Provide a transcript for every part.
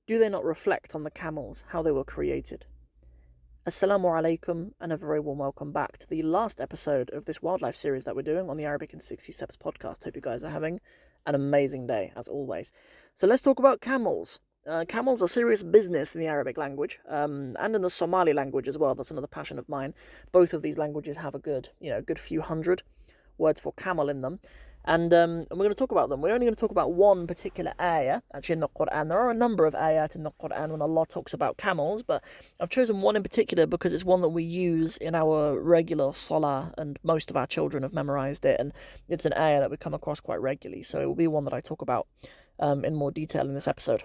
do they not reflect on the camels, how they were created? Assalamu alaikum, and a very warm welcome back to the last episode of this wildlife series that we're doing on the Arabic in 60 Steps podcast. Hope you guys are having an amazing day, as always. So let's talk about camels. Camels are serious business in the Arabic language, and in the Somali language as well. That's another passion of mine. Both of these languages have a good few hundred words for camel in them. And we're going to talk about them. We're only going to talk about one particular ayah, actually, in the Qur'an. There are a number of ayat in the Qur'an when Allah talks about camels, but I've chosen one in particular because it's one that we use in our regular salah, and most of our children have memorized it, and it's an ayah that we come across quite regularly, so it will be one that I talk about in more detail in this episode.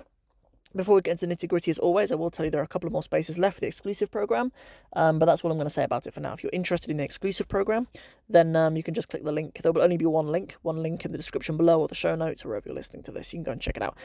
Before we get into nitty-gritty, as always, I will tell you there are a couple of more spaces left for the exclusive program, but that's what I'm going to say about it for now. If you're interested in the exclusive program, then you can just click the link. There will only be one link in the description below or the show notes, or wherever you're listening to this. You can go and check it out.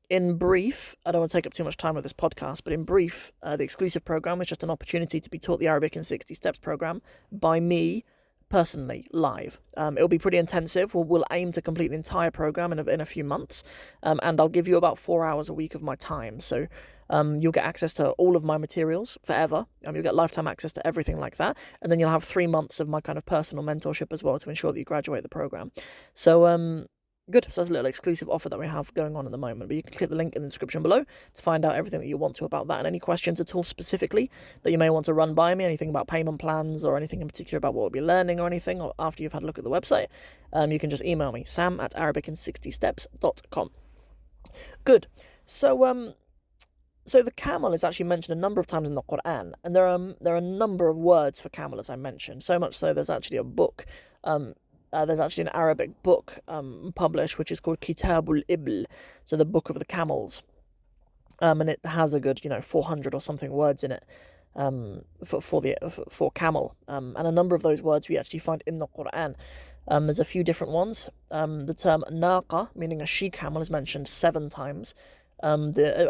In brief, I don't want to take up too much time with this podcast, but in brief, the exclusive program is just an opportunity to be taught the Arabic in 60 Steps program by me, personally, live. It'll be pretty intensive. We'll aim to complete the entire program in a few months, and I'll give you about 4 hours a week of my time. So you'll get access to all of my materials forever. You'll get lifetime access to everything like that, and then you'll have 3 months of my kind of personal mentorship as well to ensure that you graduate the program. So good. So that's a little exclusive offer that we have going on at the moment. But you can click the link in the description below to find out everything that you want to about that, and any questions at all specifically that you may want to run by me, anything about payment plans or anything in particular about what we'll be learning or anything, or after you've had a look at the website, you can just email me, sam@arabicin60steps.com. Good. So the camel is actually mentioned a number of times in the Qur'an, and there are a number of words for camel, as I mentioned. So much so there's actually a book. There's actually an Arabic book published, which is called Kitabul Ibl, so the book of the camels, and it has a good 400 or something words in it for camel, and a number of those words we actually find in the Qur'an. There's a few different ones. The term naqa, meaning a she camel, is mentioned 7 times. A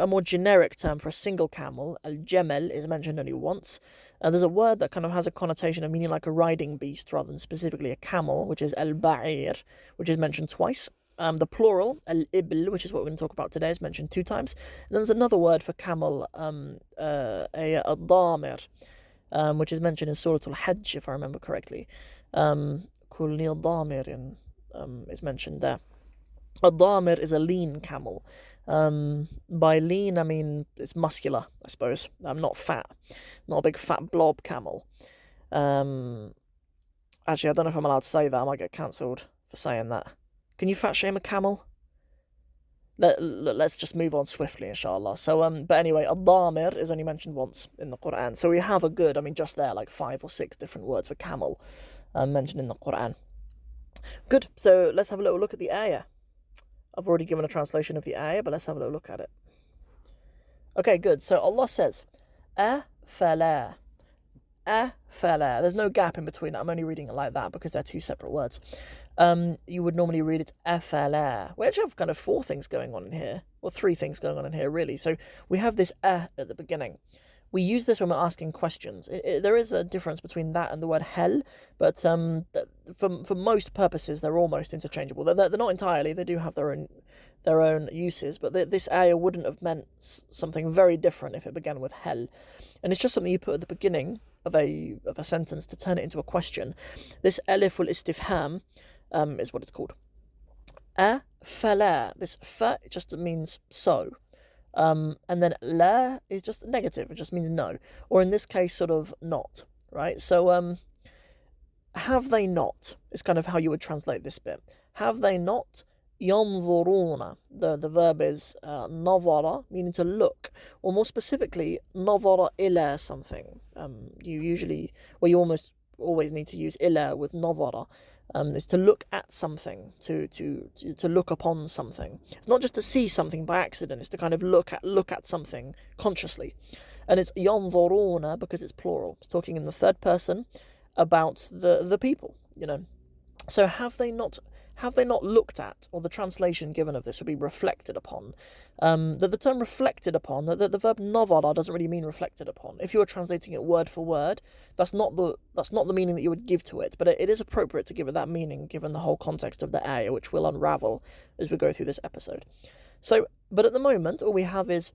more generic term for a single camel, al-jamal, is mentioned only once. There's a word that kind of has a connotation of meaning like a riding beast rather than specifically a camel, which is al-ba'ir, which is mentioned twice. The plural, al-ibl, which is what we're going to talk about today, is mentioned 2 times. And then there's another word for camel, al-damir, which is mentioned in Surah Al-Hajj, if I remember correctly. Kulni al-damirin is mentioned there. Al-damir is a lean camel. By lean I mean it's muscular, I suppose. Not fat, not a big fat blob camel. Actually, I don't know if I'm allowed to say that. I might get cancelled for saying that. Can you fat shame a camel? Let's just move on swiftly, inshallah. So but anyway, al-damir is only mentioned once in the Qur'an, so we have a good, just there, like 5 or 6 different words for camel mentioned in the Qur'an. Good. So let's have a little look at the ayah. I've already given a translation of the ayah, but let's have a little look at it. Okay, good. So Allah says, afala. Afala. There's no gap in between. I'm only reading it like that because they're 2 separate words. You would normally read it afala. We actually have kind of 4 things going on in here, or 3 things going on in here, really. So we have this at the beginning. We use this when we're asking questions. There is a difference between that and the word hel, but for most purposes, they're almost interchangeable. They're not entirely. They do have their own uses, but this ayah wouldn't have meant something very different if it began with hel. And it's just something you put at the beginning of a sentence to turn it into a question. This aliful istifham is what it's called. Fala. This fa just means so. And then la is just negative, it just means no, or in this case sort of not, right? So have they not is kind of how you would translate this bit. Have they not? Yanzuruna, the verb is nazara, meaning to look, or more specifically nazara ila something. You almost always need to use ila with nazara. Is to look at something, to look upon something. It's not just to see something by accident, it's to kind of look at something consciously. And it's yanzuruna because it's plural. It's talking in the 3rd person about the people, So have they not looked at, or the translation given of this would be reflected upon. The term reflected upon, the verb nazara doesn't really mean reflected upon. If you were translating it word for word, that's not the meaning that you would give to it, but it is appropriate to give it that meaning given the whole context of the ayah, which we'll unravel as we go through this episode. So, but at the moment, all we have is,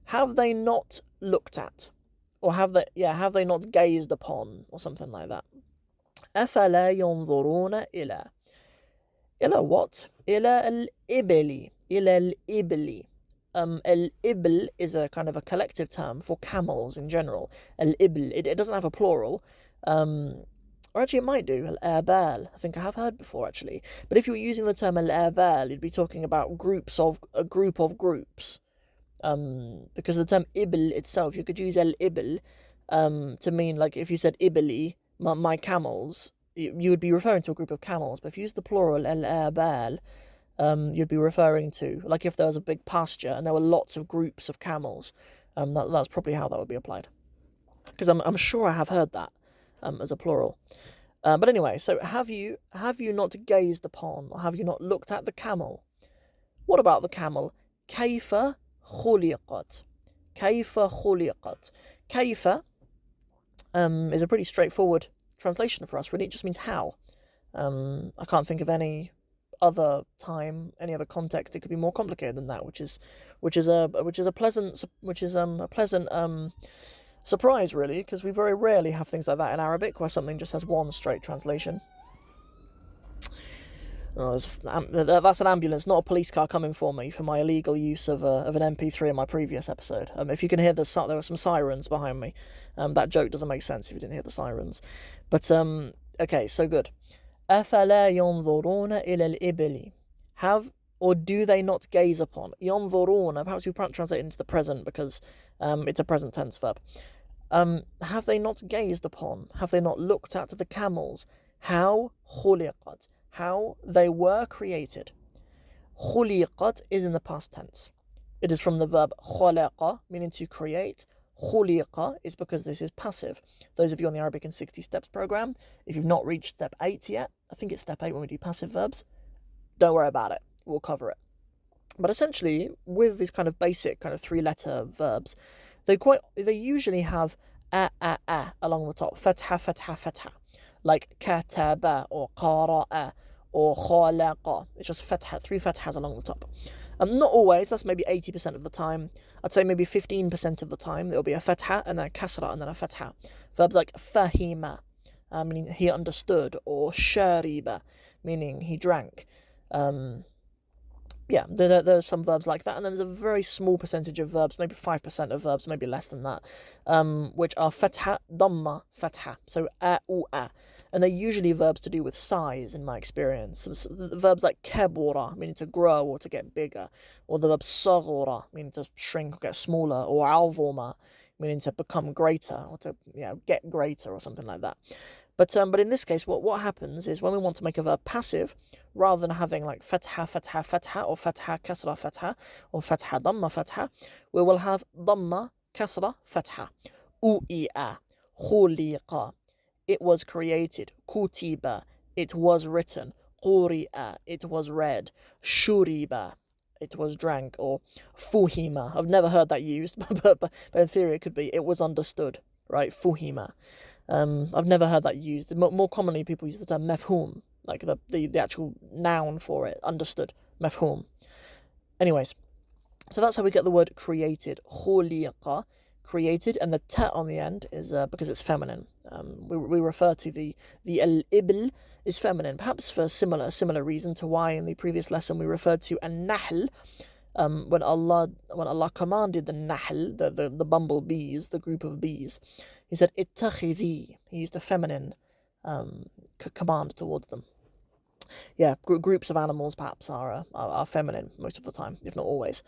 have they not looked at? Or have they not gazed upon? Or something like that. أَفَلَا يَنْظُرُونَ إلى what? إلى الإبل. إلى الإبل. Al-ibl is a kind of a collective term for camels in general. Al-ibl, it doesn't have a plural. Or actually it might do. Al-abal, I think I have heard before actually. But if you're using the term al-abal, you'd be talking about a group of groups. Because the term ibl itself, you could use al-ibl to mean, like, if you said ibli, my camels, you would be referring to a group of camels. But if you use the plural al-abal, you'd be referring to, like, if there was a big pasture and there were lots of groups of camels, that's probably how that would be applied. Because I'm sure I have heard that as a plural. But anyway, so have you not gazed upon, or have you not looked at the camel? What about the camel? كيف خلقت. كيف خلقت. كيف is a pretty straightforward translation for us, really. It just means how. I can't think of any other time, any other context it could be more complicated than that, which is a pleasant surprise, really, because we very rarely have things like that in Arabic where something just has one straight translation. That's an ambulance, not a police car, coming for me for my illegal use of an MP3 in my previous episode. If you can hear there were some sirens behind me. That joke doesn't make sense if you didn't hear the sirens. But okay, so good. أَفَلَا يَنْظُرُونَ إِلَى الْإِبِلِ. Have or do they not gaze upon? يَنْظُرُونَ, perhaps we translate it into the present because it's a present tense verb. Have they not gazed upon? Have they not looked at the camels? How خُلِقَت, how they were created. خُلِقَت is in the past tense. It is from the verb خَلَقَ, meaning to create. خُلِقَ is because this is passive. Those of you on the Arabic in 60 Steps program, if you've not reached step 8 yet, I think it's step 8 when we do passive verbs, don't worry about it. We'll cover it. But essentially, with these kind of basic kind of 3-letter verbs, they usually have a along the top. Fatha, fatha, fatha. Like kataba or qara'a or khalaqa. It's just fatha, 3 fathas along the top. Not always, that's maybe 80% of the time. I'd say maybe 15% of the time there'll be a fatha and then a kasra and then a fatha. Verbs like fahima, meaning he understood, or shariba, meaning he drank. There are some verbs like that, and then there's a very small percentage of verbs, maybe 5% of verbs, maybe less than that, which are fatha, dhamma, fatha, so a, and they're usually verbs to do with size, in my experience. Verbs like kabura, meaning to grow or to get bigger, or the verb saghura, meaning to shrink or get smaller, or alvoma, meaning to become greater or to get greater or something like that. But in this case, what happens is when we want to make a verb passive, rather than having like fatha, fatha, fatha, or fatha, kasra, fatha, or fatha, dhamma, fatha, we will have dhamma, kasra, fatha. U'i'a, khuliqa, it was created. Kutiba, it was written. Quri'a, it was read. Shuriba, it was drank. Or fuhima, I've never heard that used, but in theory it could be it was understood, right? Fuhima. I've never heard that used. More commonly, people use the term mefhum, like the actual noun for it, understood, mefhum. Anyways, so that's how we get the word created, khuliqa, created, and the ta on the end is because it's feminine. We refer to the al-ibl is feminine, perhaps for similar reason to why in the previous lesson we referred to an-nahl, when Allah commanded the nahl, the bumblebees, the group of bees. He said, ittakhidhi. He used a feminine command towards them. Yeah, groups of animals perhaps are feminine most of the time, if not always.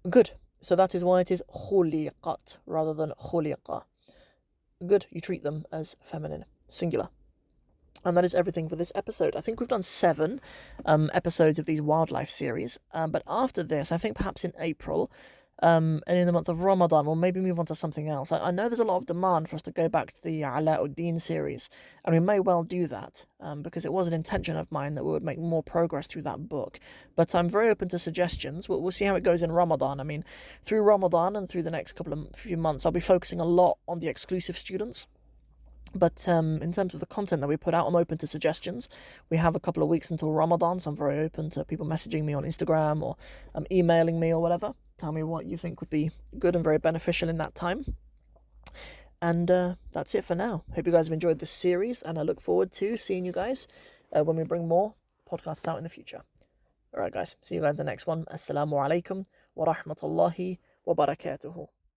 Good. So that is why it is khuliqat rather than khuliqa. Good. You treat them as feminine, singular. And that is everything for this episode. I think we've done 7 episodes of these wildlife series. But after this, I think perhaps in April, and in the month of Ramadan, we'll maybe move on to something else. I know there's a lot of demand for us to go back to the Alauddin series, and we may well do that, because it was an intention of mine that we would make more progress through that book. But I'm very open to suggestions. We'll see how it goes in Ramadan. I mean, through Ramadan and through the next few months, I'll be focusing a lot on the exclusive students. But in terms of the content that we put out, I'm open to suggestions. We have a couple of weeks until Ramadan, so I'm very open to people messaging me on Instagram or emailing me or whatever. Tell me what you think would be good and very beneficial in that time. And that's it for now. Hope you guys have enjoyed this series, and I look forward to seeing you guys when we bring more podcasts out in the future. Alright guys, see you guys in the next one. Assalamu alaikum wa rahmatullahi wa barakatuhu.